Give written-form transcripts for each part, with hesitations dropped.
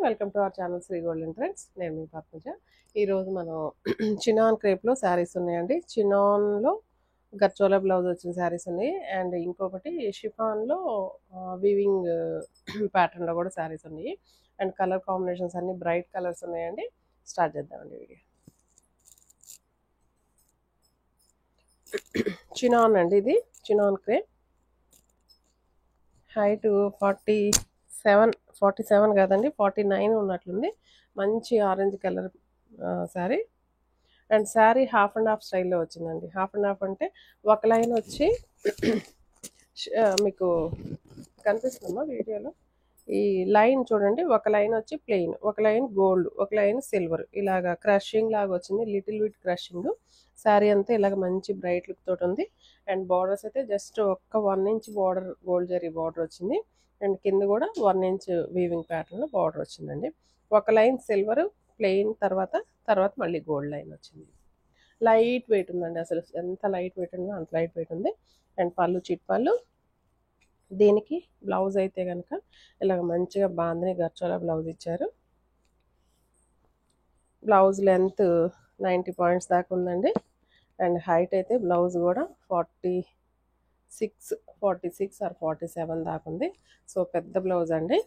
Welcome to our channel Sri golden trends. నేను మీ పద్మజ. ఈరోజు మనం చినాన్ క్రేప్లో శారీస్ ఉన్నాయండి. చినాన్లో గర్చోలా బ్లౌజ్ వచ్చిన శారీస్ ఉన్నాయి, అండ్ ఇంకొకటి షిఫాన్లో వీవింగ్ ప్యాటర్న్లో కూడా శారీస్ ఉన్నాయి, అండ్ కలర్ కాంబినేషన్స్ అన్ని బ్రైట్ కలర్స్ ఉన్నాయండి. స్టార్ట్ చేద్దామండి వీడియో. చినాన్ అండి, ఇది చినాన్ క్రేప్. హైట్ 47 కాదండి, 49 ఉన్నట్లుంది. మంచి orange colour sari, and sari half and half స్టైల్లో వచ్చిందండి. హాఫ్ అండ్ హాఫ్ అంటే ఒక లైన్ వచ్చి మీకు కనిపిస్తుందమ్మా వీడియోలో, ఈ లైన్ చూడండి, ఒక లైన్ వచ్చి ప్లెయిన్, ఒక లైన్ గోల్డ్, ఒక లైన్ సిల్వర్, ఇలాగా క్రషింగ్ లాగా వచ్చింది. Little bit crushing. శారీ అంతా ఇలాగ మంచి బ్రైట్ లుక్ తోటి ఉంది, అండ్ బార్డర్స్ అయితే జస్ట్ ఒక్క 1 inch border, gold zari border వచ్చింది, అండ్ కింద కూడా 1 ఇంచ్ వీవింగ్ ప్యాటర్న్లో బార్డర్ వచ్చిందండి. ఒక లైన్ సిల్వర్ ప్లెయిన్, తర్వాత మళ్ళీ గోల్డ్ లైన్ వచ్చింది. లైట్ వెయిట్ ఉందండి, అసలు ఎంత లైట్ వెయిట్ ఉందో అంత లైట్ వెయిట్ ఉంది. అండ్ పళ్ళు చిట్ పళ్ళు. దీనికి బ్లౌజ్ అయితే కనుక ఇలాగ మంచిగా బాందని గర్చోలా బ్లౌజ్ ఇచ్చారు. బ్లౌజ్ లెంత్ 90 పాయింట్స్ దాకా ఉందండి, అండ్ హైట్ అయితే బ్లౌజ్ కూడా 46 ఆర్ 47 దాకా ఉంది. సో పెద్ద బ్లౌజ్ అండి.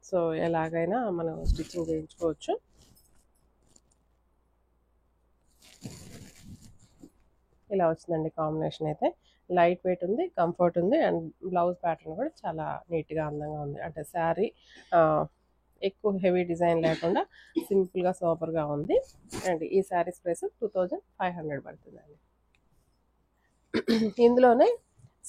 సో ఎలాగైనా మనం స్టిచ్చింగ్ చేయించుకోవచ్చు. ఇలా వచ్చిందండి కాంబినేషన్. అయితే లైట్ వెయిట్ ఉంది, కంఫర్ట్ ఉంది, అండ్ బ్లౌజ్ ప్యాటర్న్ కూడా చాలా నీట్గా అందంగా ఉంది. అంటే శారీ ఎక్కువ హెవీ డిజైన్ లేకుండా సింపుల్గా సూపర్గా ఉంది. అండ్ ఈ శారీస్ ప్రైస్ 2500 పడుతుందండి. ఇందులోనే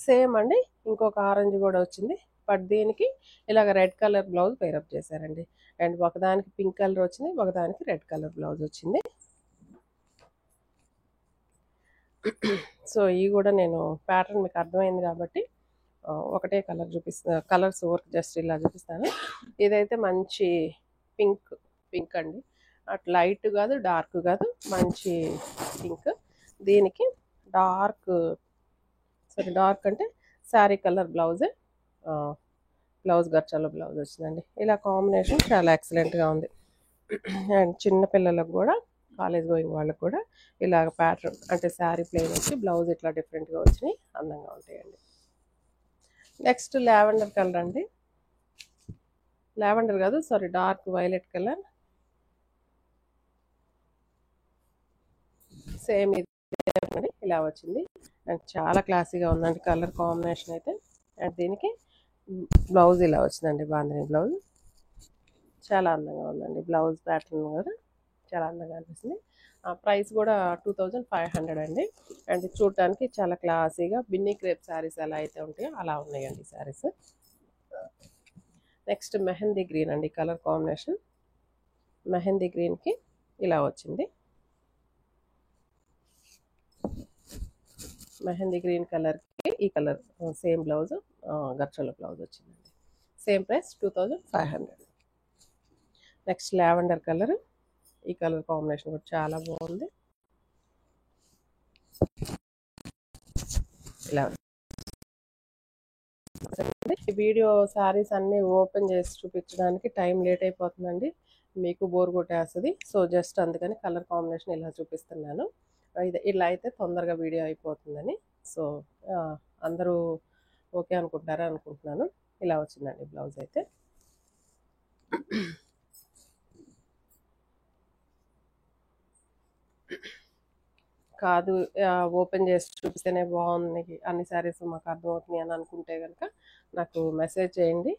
సేమ్ అండి ఇంకొక ఆరెంజ్ కూడా వచ్చింది, బట్ దీనికి ఇలాగ రెడ్ కలర్ బ్లౌజ్ పేరప్ చేశారండి. అండ్ ఒకదానికి పింక్ కలర్ వచ్చింది, ఒకదానికి రెడ్ కలర్ బ్లౌజ్ వచ్చింది. సో ఇవి కూడా నేను ప్యాటర్న్ మీకు అర్థమైంది కాబట్టి ఒకటే కలర్ చూపిస్తాను, కలర్స్ వర్క్ జస్ట్ ఇలా చూపిస్తాను. ఇదైతే మంచి పింక్ అండి, అటు లైట్ కాదు డార్క్ కాదు, మంచి పింక్. దీనికి డార్క్ అంటే శారీ కలర్ బ్లౌజ్ గర్చాలో బ్లౌజ్ వచ్చిందండి. ఇలా కాంబినేషన్ చాలా ఎక్సలెంట్గా ఉంది. అండ్ చిన్నపిల్లలకు కూడా, కాలేజ్ గోయింగ్ వాళ్ళకు కూడా ఇలాగ ప్యాటర్న్ అంటే శారీ ప్లెయిన్ వచ్చి బ్లౌజ్ ఇట్లా డిఫరెంట్గా వచ్చినాయి, అందంగా ఉంటాయండి. నెక్స్ట్ లావెండర్ కలర్ అండి, లావెండర్ కాదు sorry dark violet colour. Same ఇది ఇలా వచ్చింది, అండ్ చాలా క్లాసీగా ఉందండి కలర్ కాంబినేషన్ అయితే. అండ్ దీనికి బ్లౌజ్ ఇలా వచ్చిందండి, బాందిని బ్లౌజ్. చాలా అందంగా ఉందండి బ్లౌజ్ ప్యాటర్న్ కూడా చాలా అందంగా అనిపిస్తుంది. ప్రైస్ కూడా 2500 అండి. అండ్ చూడటానికి చాలా క్లాసీగా బిన్నీ క్రేప్ శారీస్ ఎలా అయితే ఉంటాయో అలా ఉన్నాయండి శారీస్. నెక్స్ట్ మెహందీ గ్రీన్ అండి కలర్ కాంబినేషన్. మెహందీ గ్రీన్కి ఇలా వచ్చింది. మెహందీ గ్రీన్ కలర్కి ఈ కలర్ సేమ్ బ్లౌజ్, గర్చోల బ్లౌజ్ వచ్చిందండి. Same price 2500. Next lavender colour. ఈ కలర్ కాంబినేషన్ కూడా చాలా బాగుంది. ఇలా ఈ వీడియో శారీస్ అన్నీ ఓపెన్ చేసి చూపించడానికి టైం లేట్ అయిపోతుందండి, మీకు బోర్ కొట్టేస్తుంది. సో జస్ట్ అందుకని కలర్ కాంబినేషన్ ఇలా చూపిస్తున్నాను. ఇలా అయితే తొందరగా వీడియో అయిపోతుందని. సో అందరూ ఓకే అనుకుంటున్నాను. ఇలా వచ్చిందండి బ్లౌజ్ అయితే. కాదు ఓపెన్ చేసి చూపిస్తేనే బాగుంది, అన్ని శారీస్ మాకు అర్థమవుతున్నాయి అని అనుకుంటే కనుక నాకు మెసేజ్ చేయండి.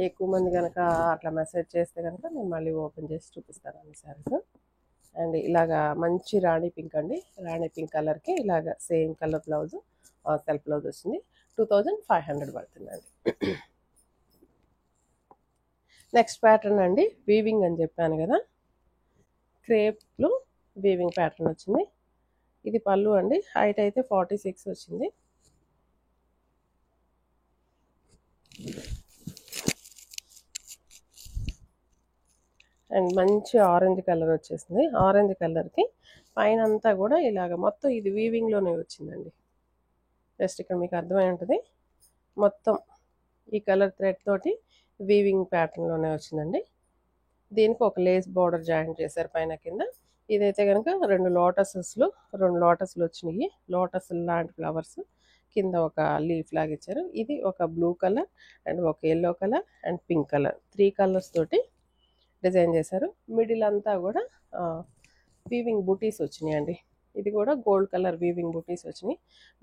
ఎక్కువ మంది కనుక అట్లా మెసేజ్ చేస్తే కనుక నేను మళ్ళీ ఓపెన్ చేసి చూపిస్తాను అన్ని శారీస్. అండ్ ఇలాగా మంచి రాణి పింక్ అండి, రాణి పింక్ కలర్కి ఇలాగ same colour blouse, self blouse వచ్చింది. 2500 పడుతుందండి. నెక్స్ట్ ప్యాటర్న్ అండి, వీవింగ్ అని చెప్పాను కదా, క్రేప్లో వీవింగ్ ప్యాటర్న్ వచ్చింది. ఇది పళ్ళు అండి, హైట్ అయితే 46 వచ్చింది. అండ్ మంచి ఆరెంజ్ కలర్ వచ్చేసింది. ఆరెంజ్ కలర్కి పైన అంతా కూడా ఇలాగ మొత్తం ఇది వీవింగ్లోనే వచ్చిందండి. జస్ట్ ఇక్కడ మీకు అర్థమై ఉంటుంది, మొత్తం ఈ కలర్ థ్రెడ్ తోటి వీవింగ్ ప్యాటర్న్లోనే వచ్చిందండి. దీనికి ఒక లేస్ బార్డర్ జాయింట్ చేశారు పైన కింద. ఇదైతే కనుక రెండు లోటస్లు వచ్చినాయి, లోటస్ లాంటి ఫ్లవర్స్ కింద ఒక లీఫ్ లాగా ఇచ్చారు. ఇది ఒక బ్లూ కలర్ అండ్ ఒక yellow colour and pink colour, 3 colours తోటి డిజైన్ చేశారు. మిడిల్ అంతా కూడా వీవింగ్ బూటీస్ వచ్చినాయండి. ఇది కూడా గోల్డ్ కలర్ వీవింగ్ బూటీస్ వచ్చినాయి.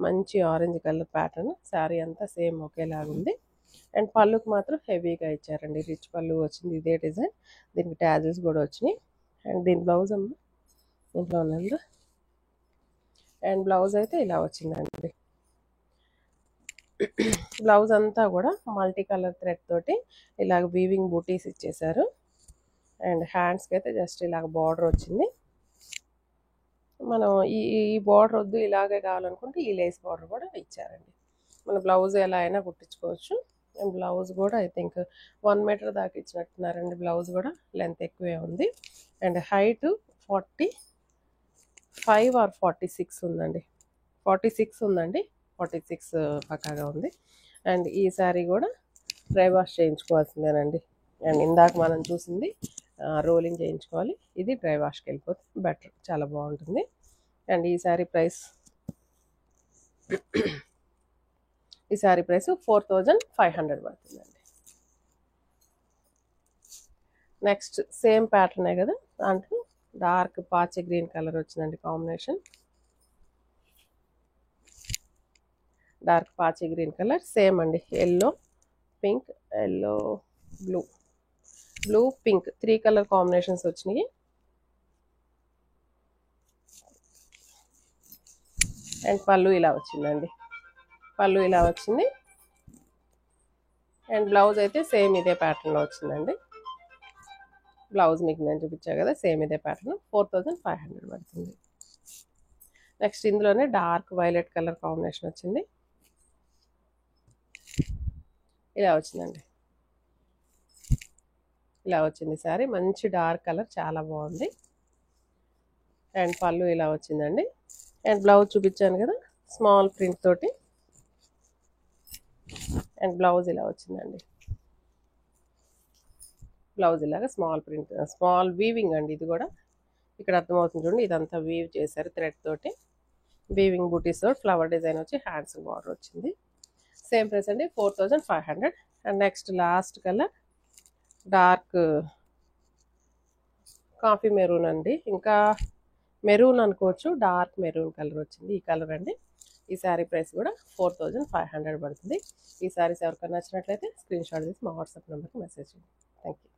మంచి ఆరెంజ్ కలర్ ప్యాటర్న్. శారీ అంతా సేమ్ ఒకేలాగా ఉంది. అండ్ పళ్ళుకి మాత్రం హెవీగా ఇచ్చారండి, రిచ్ పళ్ళు వచ్చింది. ఇదే డిజైన్, దీనికి ట్యాజెస్ కూడా వచ్చినాయి. అండ్ దీని బ్లౌజ్ అమ్మ ఇంట్లో ఉన్నది. అండ్ బ్లౌజ్ అయితే ఇలా వచ్చిందండి. బ్లౌజ్ అంతా కూడా మల్టీ కలర్ థ్రెడ్ తోటి ఇలాగ వీవింగ్ బూటీస్ ఇచ్చేసారు. అండ్ హ్యాండ్స్కి అయితే జస్ట్ ఇలాగ బార్డర్ వచ్చింది. మనం ఈ బార్డర్ వద్దు ఇలాగే కావాలనుకుంటే ఈ లేస్ బార్డర్ కూడా ఇచ్చారండి. మన బ్లౌజ్ ఎలా అయినా కుట్టించుకోవచ్చు. అండ్ బ్లౌజ్ కూడా ఐ థింక్ 1 మీటర్ దాకా ఇచ్చినట్టున్నారండి. బ్లౌజ్ కూడా లెంత్ ఎక్కువే ఉంది. అండ్ హైట్ 45 ఆర్ 46 ఉందండి. 46 ఉందండి, 46 పక్కాగా ఉంది. అండ్ ఈ శారీ కూడా డ్రై వాష్ చేయించుకోవాల్సిందేనండి. అండ్ ఇందాక మనం చూసింది రోలింగ్ చేయించుకోవాలి, ఇది డ్రై వాష్కి వెళ్ళిపోతే బెటర్, చాలా బాగుంటుంది. అండ్ ఈ శారీ ప్రైస్ 4500 పడుతుందండి. నెక్స్ట్ సేమ్ ప్యాటర్నే కదా, దాంట్లో డార్క్ పాచి గ్రీన్ కలర్ వచ్చిందండి కాంబినేషన్. డార్క్ పాచి గ్రీన్ కలర్ సేమ్ అండి. Yellow pink, yellow blue pink, 3 colour combinations వచ్చినాయి. అండ్ పళ్ళు ఇలా వచ్చిందండి. పళ్ళు ఇలా వచ్చింది. అండ్ బ్లౌజ్ అయితే సేమ్ ఇదే ప్యాటర్న్లో వచ్చిందండి. బ్లౌజ్ మీకు నేను చూపించా కదా, సేమ్ ఇదే ప్యాటర్న్. 4500 పడుతుంది. నెక్స్ట్ ఇందులోనే డార్క్ వైలెట్ కలర్ కాంబినేషన్ వచ్చింది. ఇలా వచ్చిందండి. ఇలా వచ్చింది శారీ, మంచి డార్క్ కలర్, చాలా బాగుంది. అండ్ పళ్ళు ఇలా వచ్చిందండి. అండ్ బ్లౌజ్ చూపించాను కదా స్మాల్ ప్రింట్ తోటి. అండ్ బ్లౌజ్ ఇలా వచ్చిందండి. బ్లౌజ్ ఇలాగా స్మాల్ ప్రింట్, స్మాల్ వీవింగ్ అండి. ఇది కూడా ఇక్కడ అర్థమవుతుంది చూడండి, ఇదంతా వీవ్ చేశారు థ్రెడ్ తోటి. వీవింగ్ బూటీస్ తోటి ఫ్లవర్ డిజైన్ వచ్చి హ్యాండ్స్ బార్డర్ వచ్చింది. సేమ్ ప్రైస్ అండి, 4500. And next last colour dark coffee maroon అండి, ఇంకా మెరూన్ అనుకోవచ్చు, డార్క్ మెరూన్ కలర్ వచ్చింది. ఈ కలర్ అండి. ఈ శారీ ప్రైస్ కూడా 4500 పడుతుంది. ఈ శారీస్ ఎవరికైనా నచ్చినట్లయితే స్క్రీన్ షాట్ తీసి మా వాట్సాప్ నెంబర్కి మెసేజ్ చేయండి. Thank you.